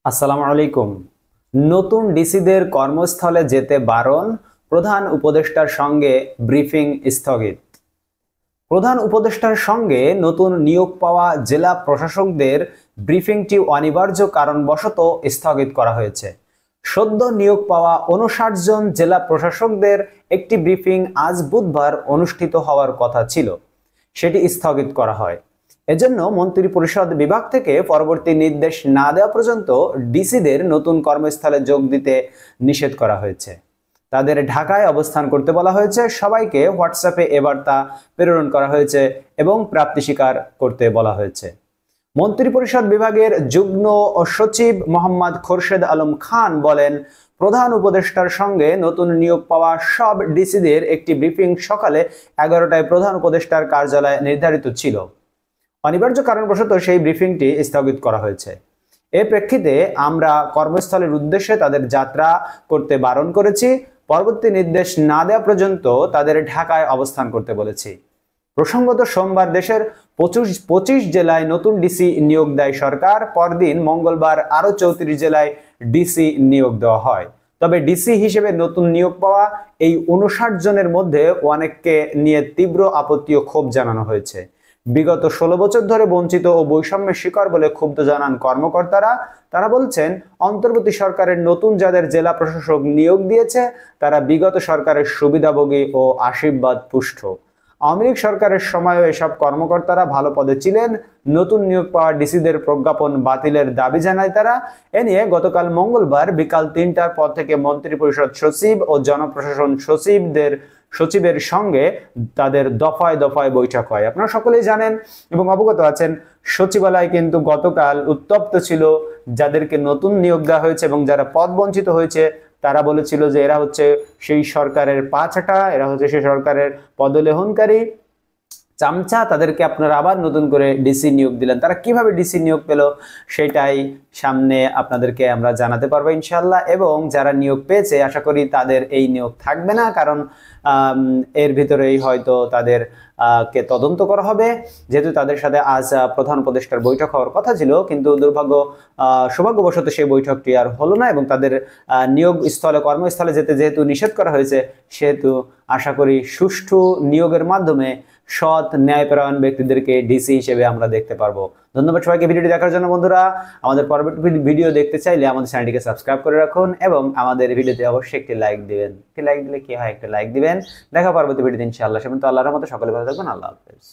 আসসালামু আলাইকুম। নতুন ডিসিদের কর্মস্থলে যেতে বারণ, প্রধান উপদেষ্টার সঙ্গে ব্রিফিং স্থগিত। প্রধান উপদেষ্টার সঙ্গে নতুন নিয়োগ পাওয়া জেলা প্রশাসকদের ব্রিফিংটি অনিবার্য কারণবশত স্থগিত করা হয়েছে। সদ্য নিয়োগ পাওয়া ৫৯ জন জেলা প্রশাসকদের একটি ব্রিফিং আজ বুধবার অনুষ্ঠিত হওয়ার কথা ছিল, সেটি স্থগিত করা হয়। এজন্য মন্ত্রিপরিষদ বিভাগ থেকে পরবর্তী নির্দেশ না দেওয়া পর্যন্ত ডিসিদের নতুন কর্মস্থলে যোগ দিতে নিষেধ করা হয়েছে। তাদের ঢাকায় অবস্থান করতে বলা হয়েছে। সবাইকে হোয়াটসঅ্যাপে এ বার্তা প্রেরণ করা হয়েছে এবং প্রাপ্তি স্বীকার করতে বলা হয়েছে। মন্ত্রিপরিষদ বিভাগের যুগ্ম সচিব মোহাম্মদ খোরশেদ আলম খান বলেন, প্রধান উপদেষ্টার সঙ্গে নতুন নিয়োগ পাওয়া সব ডিসিদের একটি ব্রিফিং সকালে ১১টায় প্রধান উপদেষ্টার কার্যালয়ে নির্ধারিত ছিল। অনিবার্য কারণবশত সেই ব্রিফিংটি স্থগিত করা হয়েছে। এর প্রেক্ষিতে আমরা কর্মস্থলের উদ্দেশ্যে তাদের যাত্রা করতে বারণ করেছি। পরবর্তী নির্দেশ না দেওয়া পর্যন্ত তাদের ঢাকায় অবস্থান করতে বলেছি। প্রসঙ্গত, সোমবার দেশের ২৫ জেলায় নতুন ডিসি নিয়োগ দেয় সরকার। পরদিন মঙ্গলবার আরও ৩৪ জেলায় ডিসি নিয়োগ দেওয়া হয়। তবে ডিসি হিসেবে নতুন নিয়োগ পাওয়া এই ৫৯ জনের মধ্যে অনেককে নিয়ে তীব্র আপত্তি ও ক্ষোভ জানানো হয়েছে। বিগত ১৬ বছর ধরে বঞ্চিত ও বৈষম্যের শিকার বলে ক্ষুব্ধ জানান কর্মকর্তারা। তারা বলছেন, অন্তর্বর্তী সরকারের নতুন যাদের জেলা প্রশাসক নিয়োগ দিয়েছে তারা বিগত সরকারের সুবিধাভোগী ও আশীর্বাদ পুষ্ট। আওয়ামী লীগ সরকারের সময়ও এসব কর্মকর্তারা ভালো পদে ছিলেন। নতুন নিয়োগ পাওয়া ডিসিদের প্রজ্ঞাপন বাতিলের দাবি জানায় তারা। এ নিয়ে গতকাল মঙ্গলবার বিকাল ৩টার পর থেকে মন্ত্রিপরিষদ সচিব ও জনপ্রশাসন সচিবের সঙ্গে তাদের দফায় দফায় বৈঠক হয়। আপনারা সকলেই জানেন এবং অবগত আছেন, সচিবালয় কিন্তু গতকাল উত্তপ্ত ছিল। যাদেরকে নতুন নিয়োগ দেওয়া হয়েছে এবং যারা পদ বঞ্চিত হয়েছে তারা বলেছিল যে এরা হচ্ছে সেই সরকারের পাছাটা, এরা হচ্ছে সেই সরকারের পদলেহনকারী চামচা। তাদেরকে আপনারা আবার নতুন করে ডিসি নিয়োগ দিলেন। তারা কিভাবে ডিসি নিয়োগ পেল সেটাই সামনে আপনাদেরকে আমরা জানাতে পারবো ইনশাল্লাহ। এবং যারা নিয়োগ পেয়েছে আশা করি তাদের এই নিয়োগ থাকবে না, কারণ এর ভিতরেই হয়তো তাদের কে তদন্ত করা হবে। যেহেতু তাদের সাথে আজ প্রধান উপদেষ্টার বৈঠক হওয়ার কথা ছিল, কিন্তু সৌভাগ্যবশত সেই বৈঠকটি আর হলো না এবং তাদের নিয়োগ স্থলে কর্মস্থলে যেতে যেহেতু নিষেধ করা হয়েছে, সেহেতু আশা করি সুষ্ঠু নিয়োগের মাধ্যমে সৎ ন্যায়পরায়ণ ব্যক্তিদেরকে ডিসি হিসেবে আমরা দেখতে পারবো। ধন্যবাদ সবাইকে ভিডিওটি দেখার জন্য। বন্ধুরা, আমাদের পরবর্তী ভিডিও দেখতে চাইলে আমাদের চ্যানেলটিকে সাবস্ক্রাইব করে রাখুন এবং আমাদের ভিডিওতে অবশ্যই একটি লাইক দিবেন। একটি লাইক দিলে কি হয়, একটা লাইক দিবেন। দেখা পরবর্তী ভিডিওতে ইনশাআল্লাহ। সে পর্যন্ত আল্লাহর রহমতে সকলে ভালো থাকবেন। আল্লাহ হাফেজ।